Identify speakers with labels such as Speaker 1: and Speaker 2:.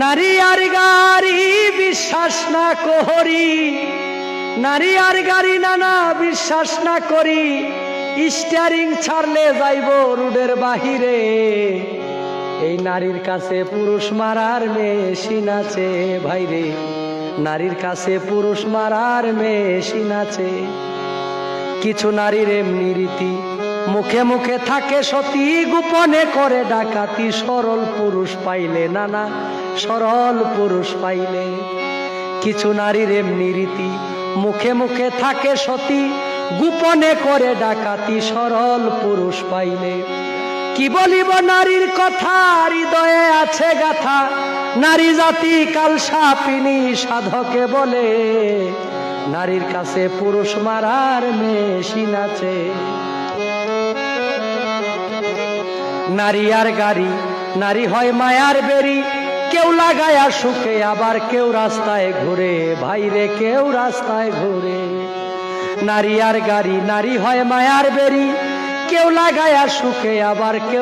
Speaker 1: নারী আর গাড়ি বিশ্বাস না করি, নারী আর গাড়ি নানা বিশ্বাস না করি, স্টিয়ারিং ছাড়লে যাইব রোডের বাহিরে। এই নারীর কাছে পুরুষ মারার মেশিন আছে ভাইরে, নারীর কাছে পুরুষ মারার মেশিন আছে। কিছু নারীর এমনি রীতি, মুখে মুখে থাকে সতী, গোপনে করে ডাকাতি, সরল পুরুষ পাইলে নানা সরল পুরুষ পাইলে। কিছু নারীর এমনি রীতি, মুখে মুখে থাকে সতী, গোপনে করে ডাকাতি, সরল পুরুষ পাইলে। কি বলিব নারীর কথা, হৃদয়ে আছে গাথা, নারী জাতি কালসাপিনী সাধকে বলে, নারীর কাছে পুরুষ মারার মেশিন আছে। নারী আর গাড়ি, নারী হয় মায়ার বেরি, কেউ লাগায়া সুখে আবার কেউ রাস্তায় ঘুরে ভাইরে, কেউ রাস্তায় ঘুরে। নারী আর গাড়ি, নারী হয় মায়ার বেরি, কেউ লাগায়া সুখে আবার কেউ